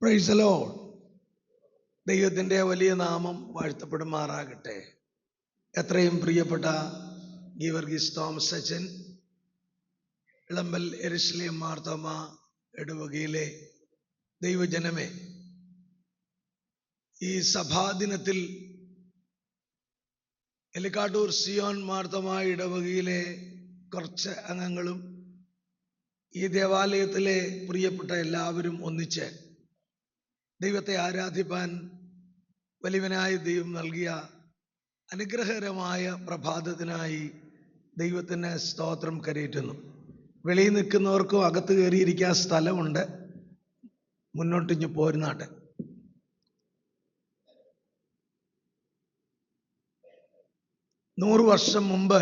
Praise the Lord. ദൈവത്തിൻ്റെ വലിയ നാമം വാഴ്ത്തപ്പെടുമാറാകട്ടെ. എത്രയും പ്രിയപ്പെട്ട ഗീവർഗീസ് തോമസ് അച്ഛൻ, ഇളമ്പൽ യെരുശലേം മാർത്തോമ ഇടവകയിലെ ദൈവജനമേ, ഈ സഭാദിനത്തിൽ എലിക്കാട്ടൂർ സിയോൻ മാർത്തോമ ഇടവകയിലെ കുറച്ച് അംഗങ്ങളും ഈ ദേവാലയത്തിലെ പ്രിയപ്പെട്ട എല്ലാവരും ഒന്നിച്ച് ദൈവത്തെ ആരാധിപ്പാൻ വലിയവനായ ദൈവം നൽകിയ അനുഗ്രഹകരമായ പ്രഭാതത്തിനായി ദൈവത്തിന് സ്തോത്രം കരയേറ്റുന്നു. വെളിയിൽ നിൽക്കുന്നവർക്കും അകത്ത് കയറിയിരിക്കാൻ സ്ഥലമുണ്ട്. മുന്നോട്ടിഞ്ഞ് പോരുന്നാട്ടെ. നൂറ് വർഷം മുമ്പ്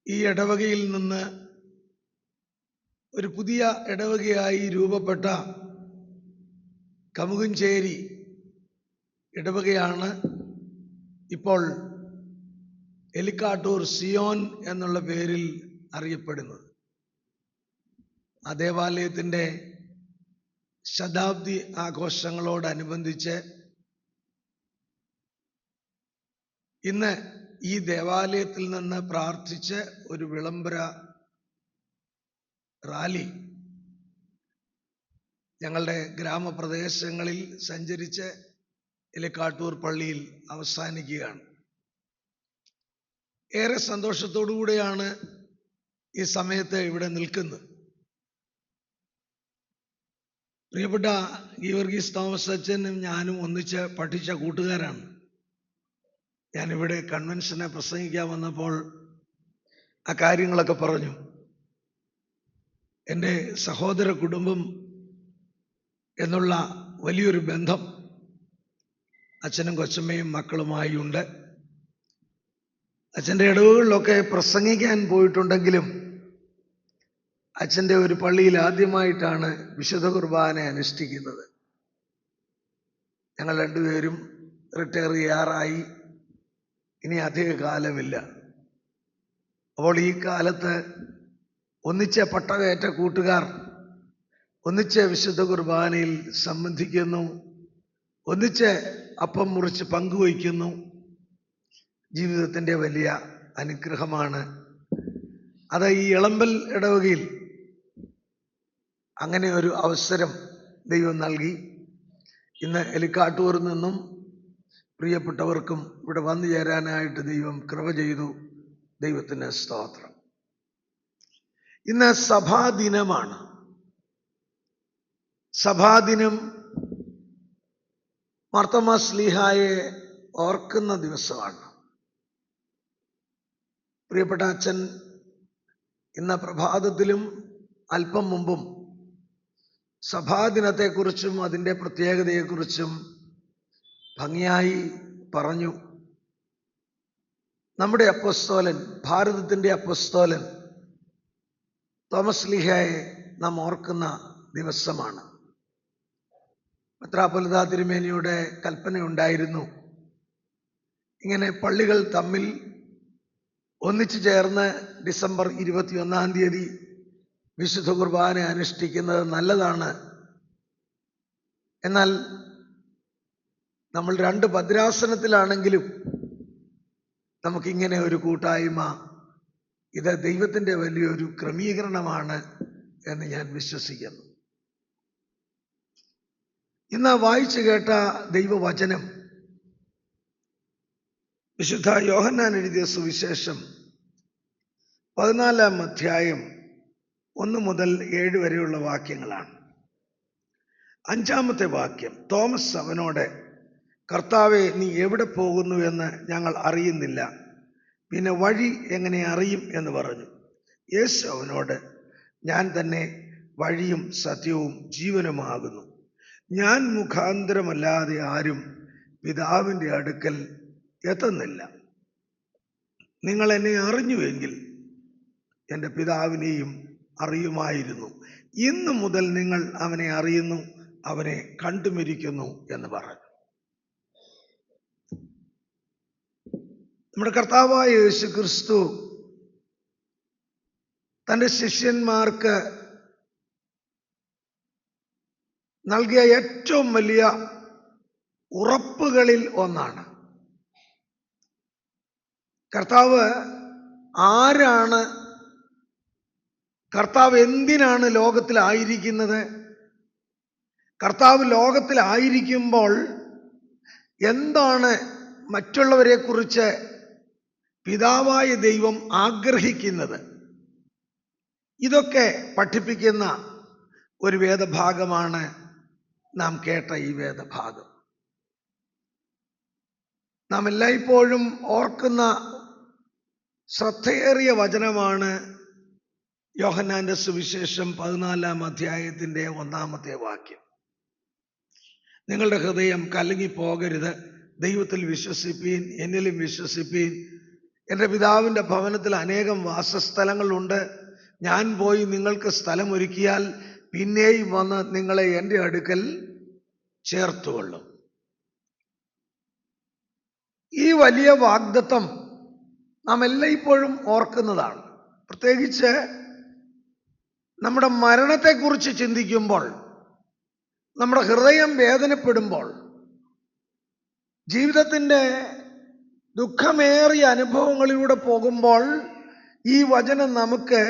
ഈ ഇടവകയിൽ നിന്ന് ഒരു പുതിയ ഇടവകയായി രൂപപ്പെട്ട കമുകുഞ്ചേരി ഇടവകയാണ് ഇപ്പോൾ എലിക്കാട്ടൂർ സിയോൻ എന്നുള്ള പേരിൽ അറിയപ്പെടുന്നത്. ആ ദേവാലയത്തിൻ്റെ ശതാബ്ദി ആഘോഷങ്ങളോടനുബന്ധിച്ച് ഇന്ന് ഈ ദേവാലയത്തിൽ നിന്ന് പ്രാർത്ഥിച്ച് ഒരു വിളംബര റാലി ഞങ്ങളുടെ ഗ്രാമപ്രദേശങ്ങളിൽ സഞ്ചരിച്ച് എലിക്കാട്ടൂർ പള്ളിയിൽ അവസാനിക്കുകയാണ്. ഏറെ സന്തോഷത്തോടുകൂടെയാണ് ഈ സമയത്ത് ഇവിടെ നിൽക്കുന്നത്. പ്രിയപ്പെട്ട ഗീവർഗീസ് തോമസ് അച്ഛനും ഞാനും ഒന്നിച്ച് പഠിച്ച കൂട്ടുകാരാണ്. ഞാനിവിടെ കൺവെൻഷനെ പ്രസംഗിക്കാൻ വന്നപ്പോൾ ആ കാര്യങ്ങളൊക്കെ പറഞ്ഞു. എൻ്റെ സഹോദര കുടുംബം എന്നുള്ള വലിയൊരു ബന്ധം അച്ഛനും കൊച്ചമ്മയും മക്കളുമായി ഉണ്ട്. അച്ഛൻ്റെ ഇടവുകളിലൊക്കെ പ്രസംഗിക്കാൻ പോയിട്ടുണ്ടെങ്കിലും അച്ഛൻ്റെ ഒരു പള്ളിയിൽ ആദ്യമായിട്ടാണ് വിശുദ്ധ കുർബാന അനുഷ്ഠിക്കുന്നത്. ഞങ്ങൾ രണ്ടുപേരും റിട്ടയർ ചെയ്യാറായി. ഇനി അധിക കാലമില്ല. അപ്പോൾ ഈ കാലത്ത് ഒന്നിച്ച് പട്ടകയേറ്റ കൂട്ടുകാർ ഒന്നിച്ച് വിശുദ്ധ കുർബാനയിൽ സംബന്ധിക്കുന്നു, ഒന്നിച്ച് അപ്പം മുറിച്ച് പങ്കുവയ്ക്കുന്നു. ജീവിതത്തിൻ്റെ വലിയ അനുഗ്രഹമാണ് അത്. ഈ ഇളമ്പൽ ഇടവകയിൽ അങ്ങനെ ഒരു അവസരം ദൈവം നൽകി. ഇന്ന് എലിക്കാട്ടൂരിൽ നിന്നും പ്രിയപ്പെട്ടവർക്കും ഇവിടെ വന്നു ചേരാനായിട്ട് ദൈവം കൃപ ചെയ്തു. ദൈവത്തിന് സ്തോത്രം. ഇന്ന് സഭാദിനമാണ്. സഭാദിനം മാർത്തോമാ ശ്ലീഹായെ ഓർക്കുന്ന ദിവസമാണ്. പ്രിയപ്പെട്ട അച്ഛൻ ഇന്ന് പ്രഭാതത്തിലും അല്പം മുമ്പും സഭാദിനത്തെക്കുറിച്ചും അതിൻ്റെ പ്രത്യേകതയെക്കുറിച്ചും ഭംഗിയായി പറഞ്ഞു. നമ്മുടെ അപ്പോസ്തലൻ, ഭാരതത്തിൻ്റെ അപ്പോസ്തലൻ തോമസ് ശ്ലീഹായെ നാം ഓർക്കുന്ന ദിവസമാണ്. മെത്രാപ്പൊലീത്ത തിരുമേനിയുടെ കൽപ്പനയുണ്ടായിരുന്നു, ഇങ്ങനെ പള്ളികൾ തമ്മിൽ ഒന്നിച്ചു ചേർന്ന് ഡിസംബർ 21 വിശുദ്ധ കുർബാന അനുഷ്ഠിക്കുന്നത് നല്ലതാണ്. എന്നാൽ നമ്മൾ രണ്ട് ഭദ്രാസനത്തിലാണെങ്കിലും നമുക്കിങ്ങനെ ഒരു കൂട്ടായ്മ, ഇത് ദൈവത്തിൻ്റെ വലിയൊരു ക്രമീകരണമാണ് എന്ന് ഞാൻ വിശ്വസിക്കുന്നു. ഇന്ന് വായിച്ചു കേട്ട ദൈവവചനം വിശുദ്ധ യോഹന്നാൻ എഴുതിയ സുവിശേഷം 14-ാം അധ്യായം 1 മുതൽ 7 വരെയുള്ള വാക്യങ്ങളാണ്. 5-ാമത്തെ വാക്യം, തോമസ് അവനോട്, കർത്താവേ, നീ എവിടെ പോകുന്നു എന്ന് ഞങ്ങൾ അറിയുന്നില്ല, പിന്നെ വഴി എങ്ങനെ അറിയും എന്ന് പറഞ്ഞു. യേശു അവനോട്, ഞാൻ തന്നെ വഴിയും സത്യവും ജീവനുമാകുന്നു. ഞാൻ മുഖാന്തരമല്ലാതെ ആരും പിതാവിൻ്റെ അടുക്കൽ എത്തുന്നില്ല. നിങ്ങൾ എന്നെ അറിഞ്ഞുവെങ്കിൽ എൻ്റെ പിതാവിനെയും അറിയുമായിരുന്നു. ഇന്നു മുതൽ നിങ്ങൾ അവനെ അറിയുന്നു, അവനെ കണ്ടുമിരിക്കുന്നു എന്ന് പറഞ്ഞു. നമ്മുടെ കർത്താവായ യേശു ക്രിസ്തു തൻ്റെ ശിഷ്യന്മാർക്ക് നൽകിയ ഏറ്റവും വലിയ ഉറപ്പുകളിൽ ഒന്നാണ്. കർത്താവ് ആരാണ്? കർത്താവ് എന്തിനാണ് ലോകത്തിലായിരിക്കുന്നത്? കർത്താവ് ലോകത്തിലായിരിക്കുമ്പോൾ എന്താണ് മറ്റുള്ളവരെ കുറിച്ച് പിതാവായ ദൈവം ആഗ്രഹിക്കുന്നത്? ഇതൊക്കെ പഠിപ്പിക്കുന്ന ഒരു വേദഭാഗമാണ് നാം കേട്ട ഈ വേദഭാഗം. നാം എല്ലായ്പ്പോഴും ഓർക്കുന്ന ശ്രദ്ധയേറിയ വചനമാണ് യോഹന്നാന്റെ സുവിശേഷം 14-ാം അധ്യായത്തിന്റെ 1-ാമത്തെ വാക്യം. നിങ്ങളുടെ ഹൃദയം കലങ്ങിപ്പോകരുത്, ദൈവത്തിൽ വിശ്വസിപ്പീൻ, എന്നിലും വിശ്വസിപ്പീൻ. എൻ്റെ പിതാവിൻ്റെ ഭവനത്തിൽ അനേകം വാസസ്ഥലങ്ങളുണ്ട്. ഞാൻ പോയി നിങ്ങൾക്ക് സ്ഥലമൊരുക്കിയാൽ പിന്നെയും വന്ന് നിങ്ങളെ എൻ്റെ അടുക്കൽ ചേർത്തുകൊള്ളും. ഈ വലിയ വാഗ്ദത്തം നാം എല്ലായ്പ്പോഴും ഓർക്കുന്നതാണ്. പ്രത്യേകിച്ച് നമ്മുടെ മരണത്തെക്കുറിച്ച് ചിന്തിക്കുമ്പോൾ, നമ്മുടെ ഹൃദയം വേദനപ്പെടുമ്പോൾ, ജീവിതത്തിൻ്റെ ദുഃഖമേറിയ അനുഭവങ്ങളിലൂടെ പോകുമ്പോൾ ഈ വചനം നമുക്ക്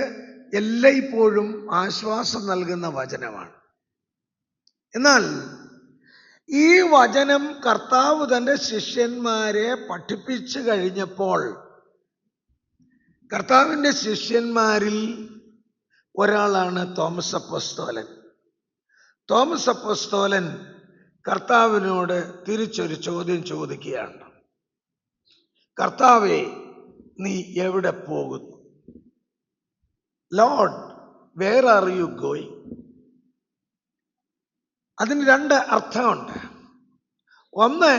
എല്ലായ്പ്പോഴും ആശ്വാസം നൽകുന്ന വചനമാണ്. എന്നാൽ ഈ വചനം കർത്താവ് തൻ്റെ ശിഷ്യന്മാരെ പഠിപ്പിച്ചു കഴിഞ്ഞപ്പോൾ കർത്താവിൻ്റെ ശിഷ്യന്മാരിൽ ഒരാളാണ് തോമസ് അപ്പോസ്തലൻ. തോമസ് അപ്പോസ്തലൻ കർത്താവിനോട് തിരിച്ചൊരു ചോദ്യം ചോദിക്കുകയാണ്. കർത്താവേ, നീ എവിടെ പോകുന്നു? Lord, where are you going? അതിന് രണ്ട് അർത്ഥമുണ്ട്. ഒന്ന്,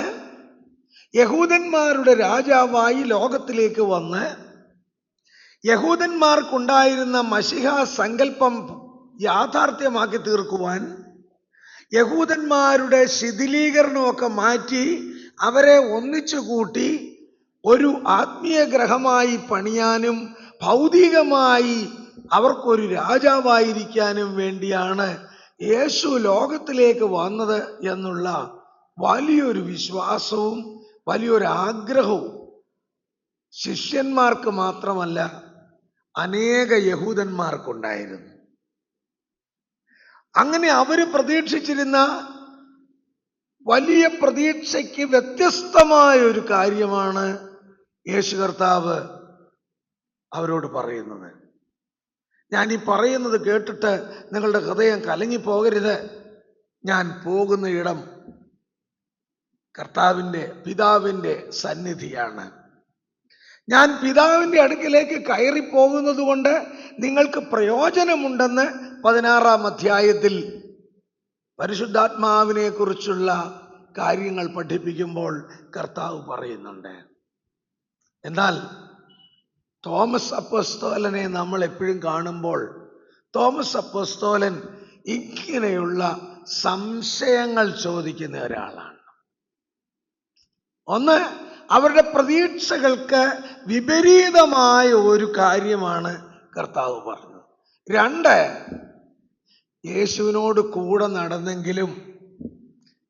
യഹൂദന്മാരുടെ രാജാവായി ലോകത്തിലേക്ക് വന്ന് യഹൂദന്മാർക്കുണ്ടായിരുന്ന മശിഹ സങ്കല്പം യാഥാർത്ഥ്യമാക്കി തീർക്കുവാൻ, യഹൂദന്മാരുടെ ശിഥിലീകരണമൊക്കെ മാറ്റി അവരെ ഒന്നിച്ചു കൂട്ടി ഒരു ആത്മീയ ഗ്രഹമായി പണിയാനും ഭൗതികമായി അവർക്കൊരു രാജാവായിരിക്കാനും വേണ്ടിയാണ് യേശു ലോകത്തിലേക്ക് വന്നത് എന്നുള്ള വലിയൊരു വിശ്വാസവും വലിയൊരു ആഗ്രഹവും ശിഷ്യന്മാർക്ക് മാത്രമല്ല അനേക യഹൂദന്മാർക്കുണ്ടായിരുന്നു. അങ്ങനെ അവര് പ്രതീക്ഷിച്ചിരുന്ന വലിയ പ്രതീക്ഷയ്ക്ക് വ്യത്യസ്തമായ ഒരു കാര്യമാണ് യേശു കർത്താവ് അവരോട് പറയുന്നത്. ഞാൻ ഈ പറയുന്നത് കേട്ടിട്ട് നിങ്ങളുടെ ഹൃദയം കലങ്ങിപ്പോകരുത്. ഞാൻ പോകുന്ന ഇടം കർത്താവിൻ്റെ പിതാവിൻ്റെ സന്നിധിയാണ്. ഞാൻ പിതാവിൻ്റെ അടുക്കിലേക്ക് കയറിപ്പോകുന്നത് കൊണ്ട് നിങ്ങൾക്ക് പ്രയോജനമുണ്ടെന്ന് 16-ാം അധ്യായത്തിൽ പരിശുദ്ധാത്മാവിനെ കുറിച്ചുള്ള കാര്യങ്ങൾ പഠിപ്പിക്കുമ്പോൾ കർത്താവ് പറയുന്നുണ്ട്. എന്നാൽ തോമസ് അപ്പോസ്തലനെ നമ്മൾ എപ്പോഴും കാണുമ്പോൾ തോമസ് അപ്പോസ്തലൻ ഇങ്ങനെയുള്ള സംശയങ്ങൾ ചോദിക്കുന്ന ഒരാളാണ്. ഒന്ന്, അവരുടെ പ്രതീക്ഷകൾക്ക് വിപരീതമായ ഒരു കാര്യമാണ് കർത്താവ് പറഞ്ഞത്. രണ്ട്, യേശുവിനോട് കൂടെ നടന്നെങ്കിലും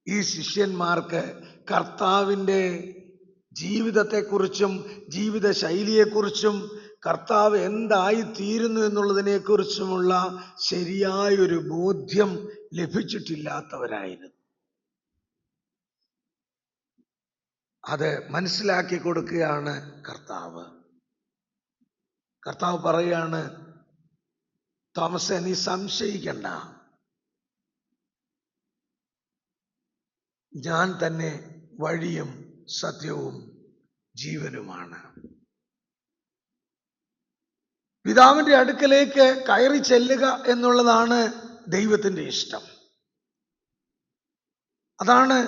ഈ ശിഷ്യന്മാർക്ക് കർത്താവിൻ്റെ ജീവിതത്തെക്കുറിച്ചും ജീവിത ശൈലിയെക്കുറിച്ചും കർത്താവ് എന്തായിത്തീരുന്നു എന്നുള്ളതിനെക്കുറിച്ചുമുള്ള ശരിയായൊരു ബോധ്യം ലഭിച്ചിട്ടില്ലാത്തവരായിരുന്നു. അത് മനസ്സിലാക്കി കൊടുക്കുകയാണ് കർത്താവ്. കർത്താവ് പറയാണ്, തോമസേ, നീ സംശയിക്കണ്ട, ഞാൻ തന്നെ വഴിയും സത്യവും ജീവനുമാണ്. പിതാവിന്റെ അടുക്കലേക്ക് കയറി ചെല്ലുക എന്നുള്ളതാണ് ദൈവത്തിന്റെ ഇഷ്ടം. അതാണ്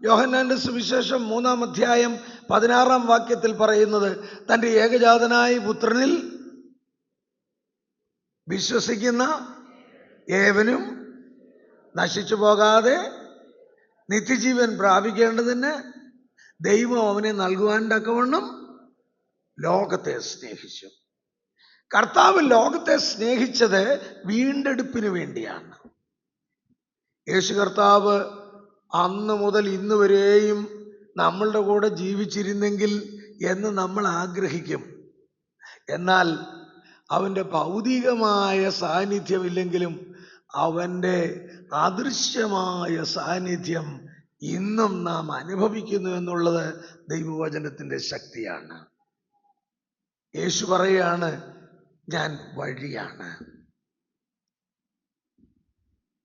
യോഹന്നാന്റെ സുവിശേഷം 3-ാം അധ്യായം 16-ാം വാക്യത്തിൽ പറയുന്നത്. തൻ്റെ ഏകജാതനായ പുത്രനിൽ വിശ്വസിക്കുന്ന ഏവനും നശിച്ചു പോകാതെ നിത്യജീവൻ പ്രാപിക്കേണ്ടതിന് ദൈവം അവനെ നൽകുവാൻ തക്കവണ്ണം ലോകത്തെ സ്നേഹിച്ചു. കർത്താവ് ലോകത്തെ സ്നേഹിച്ചത് വീണ്ടെടുപ്പിന് വേണ്ടിയാണ്. യേശു കർത്താവ് അന്ന് മുതൽ ഇന്ന് വരെയും നമ്മളുടെ കൂടെ ജീവിച്ചിരുന്നെങ്കിൽ എന്ന് നമ്മൾ ആഗ്രഹിക്കും. എന്നാൽ അവൻ്റെ ഭൗതികമായ സാന്നിധ്യമില്ലെങ്കിലും അവൻ്റെ അദൃശ്യമായ സാന്നിധ്യം ഇന്നും നാം അനുഭവിക്കുന്നു എന്നുള്ളത് ദൈവവചനത്തിൻ്റെ ശക്തിയാണ്. യേശു പറയാണ്, ഞാൻ വഴിയാണ്.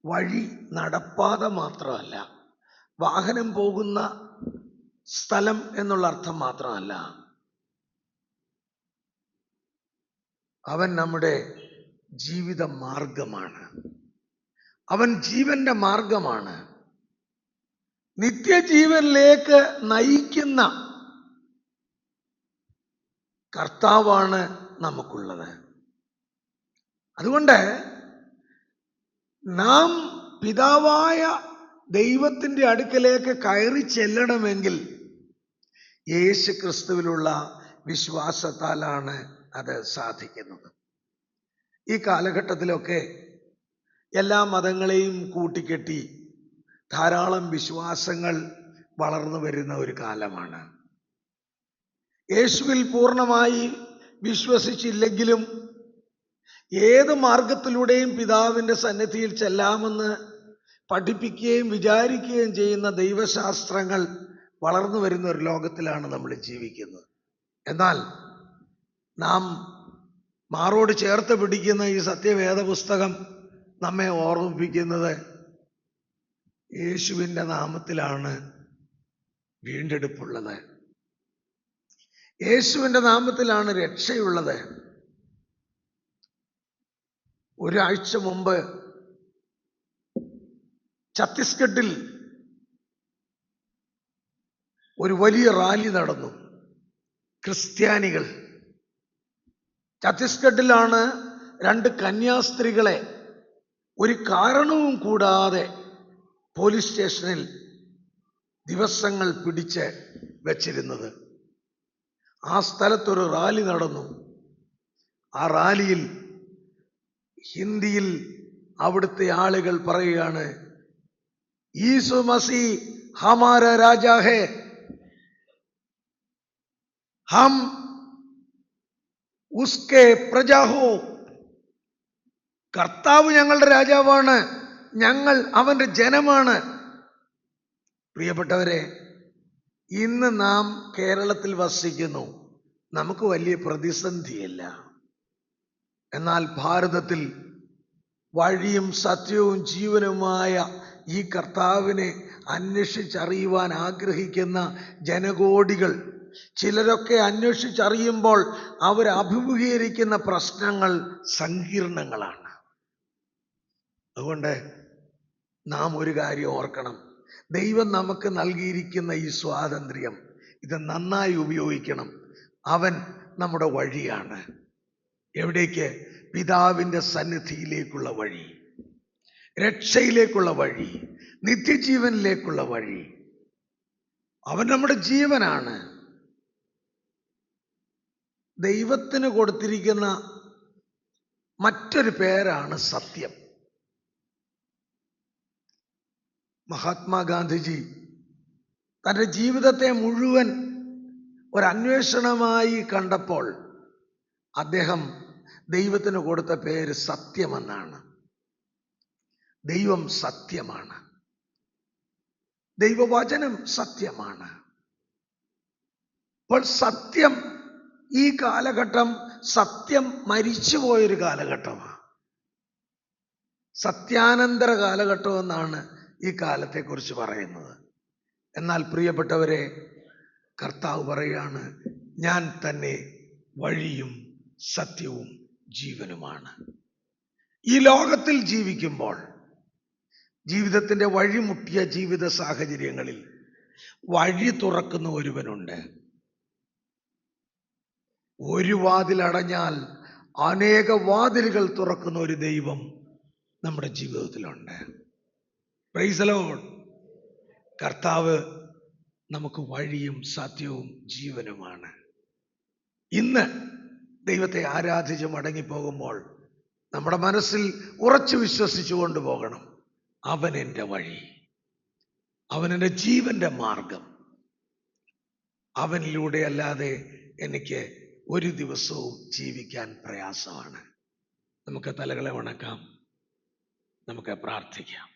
വഴി നടപ്പാത മാത്രമല്ല, വാഹനം പോകുന്ന സ്ഥലം എന്നുള്ള അർത്ഥം മാത്രമല്ല. അവൻ നമ്മുടെ ജീവിത മാർഗമാണ്. അവൻ ജീവന്റെ മാർഗമാണ്. നിത്യജീവനിലേക്ക് നയിക്കുന്ന കർത്താവാണ് നമുക്കുള്ളത്. അതുകൊണ്ട് നാം പിതാവായ ദൈവത്തിൻ്റെ അടുക്കലേക്ക് കയറി ചെല്ലണമെങ്കിൽ യേശു ക്രിസ്തുവിലുള്ള വിശ്വാസത്താലാണ് അത് സാധിക്കുന്നത്. ഈ കാലഘട്ടത്തിലൊക്കെ എല്ലാ മതങ്ങളെയും കൂട്ടിക്കെട്ടി ധാരാളം വിശ്വാസങ്ങൾ വളർന്നു വരുന്ന ഒരു കാലമാണ്. യേശുവിൽ പൂർണ്ണമായി വിശ്വസിച്ചില്ലെങ്കിലും ഏത് മാർഗത്തിലൂടെയും പിതാവിൻ്റെ സന്നിധിയിൽ ചെല്ലാമെന്ന് പഠിപ്പിക്കുകയും വിചാരിക്കുകയും ചെയ്യുന്ന ദൈവശാസ്ത്രങ്ങൾ വളർന്നു വരുന്ന ഒരു ലോകത്തിലാണ് നമ്മൾ ജീവിക്കുന്നത്. എന്നാൽ നാം മാറോട് ചേർത്ത് പിടിക്കുന്ന ഈ സത്യവേദ പുസ്തകം നമ്മെ ഓർമ്മിപ്പിക്കുന്നത് യേശുവിൻ്റെ നാമത്തിലാണ് വീണ്ടെടുപ്പുള്ളത്. യേശുവിൻ്റെ നാമത്തിലാണ് രക്ഷയുള്ളത്. ഒരാഴ്ച മുമ്പ് ഛത്തീസ്ഗഡിൽ ഒരു വലിയ റാലി നടന്നു. ക്രിസ്ത്യാനികൾ ഛത്തീസ്ഗഡിലാണ് 2 കന്യാസ്ത്രീകളെ ഒരു കാരണവും കൂടാതെ പോലീസ് സ്റ്റേഷനിൽ ദിവസങ്ങൾ പിടിച്ച് വച്ചിരുന്നത്. ആ സ്ഥലത്തൊരു റാലി നടന്നു. ആ റാലിയിൽ ഹിന്ദിയിൽ അവിടുത്തെ ആളുകൾ പറയുകയാണ്, ईसु मसीह हमारा राजा है, हम उसके प्रजा हो. കർത്താവ് ഞങ്ങളുടെ രാജാവാണ്, ഞങ്ങൾ അവന്റെ ജനമാണ്. പ്രിയപ്പെട്ടവരെ, ഇന്ന് നാം കേരളത്തിൽ വസിക്കുന്നു. നമുക്ക് വലിയ പ്രതിസന്ധിയില്ല. എന്നാൽ ഭാരതത്തിൽ വഴിയും സത്യവും ജീവനുമായ ഈ കർത്താവിനെ അന്വേഷിച്ചറിയുവാൻ ആഗ്രഹിക്കുന്ന ജനകോടികൾ, ചിലരൊക്കെ അന്വേഷിച്ചറിയുമ്പോൾ അവർ അഭിമുഖീകരിക്കുന്ന പ്രശ്നങ്ങൾ സങ്കീർണങ്ങളാണ്. അതുകൊണ്ട് നാം ഒരു കാര്യം ഓർക്കണം. ദൈവം നമുക്ക് നൽകിയിരിക്കുന്ന ഈ സ്വാതന്ത്ര്യം ഇത് നന്നായി ഉപയോഗിക്കണം. അവൻ നമ്മുടെ വഴിയാണ്. എവിടേക്ക്? പിതാവിൻ്റെ സന്നിധിയിലേക്കുള്ള വഴി, രക്ഷയിലേക്കുള്ള വഴി, നിത്യജീവനിലേക്കുള്ള വഴി. അവൻ നമ്മുടെ ജീവനാണ്. ദൈവത്തിന് കൊടുത്തിരിക്കുന്ന മറ്റൊരു പേരാണ് സത്യം. മഹാത്മാഗാന്ധിജി തൻ്റെ ജീവിതത്തെ മുഴുവൻ ഒരന്വേഷണമായി കണ്ടപ്പോൾ അദ്ദേഹം ദൈവത്തിന് കൊടുത്ത പേര് സത്യമെന്നാണ്. ദൈവം സത്യമാണ്. ദൈവവചനം സത്യമാണ്. അപ്പോൾ സത്യം, ഈ കാലഘട്ടം സത്യം മരിച്ചുപോയൊരു കാലഘട്ടമാണ്. സത്യാനന്തര കാലഘട്ടം എന്നാണ് ഈ കാലത്തെക്കുറിച്ച് പറയുന്നത്. എന്നാൽ പ്രിയപ്പെട്ടവരെ, കർത്താവ് പറയാണ്, ഞാൻ തന്നെ വഴിയും സത്യവും ജീവനുമാണ്. ഈ ലോകത്തിൽ ജീവിക്കുമ്പോൾ ജീവിതത്തിൻ്റെ വഴിമുട്ടിയ ജീവിത സാഹചര്യങ്ങളിൽ വഴി തുറക്കുന്ന ഒരുവനുണ്ട്. ഒരു വാതിൽ അടഞ്ഞാൽ അനേക വാതിലുകൾ തുറക്കുന്ന ഒരു ദൈവം നമ്മുടെ ജീവിതത്തിലുണ്ട്. Praise the Lord. കർത്താവ് നമുക്ക് വഴിയും സത്യവും ജീവനുമാണ്. ഇന്ന് ദൈവത്തെ ആരാധിച്ച് മടങ്ങിപ്പോകുമ്പോൾ നമ്മുടെ മനസ്സിൽ ഉറച്ചു വിശ്വസിച്ചു കൊണ്ടുപോകണം, അവൻ എൻ്റെ വഴി, അവൻ എൻ്റെ ജീവന്റെ മാർഗം. അവനിലൂടെ അല്ലാതെ എനിക്ക് ഒരു ദിവസവും ജീവിക്കാൻ പ്രയാസമാണ്. നമുക്ക് തലകളെ വണക്കാം, നമുക്ക് പ്രാർത്ഥിക്കാം.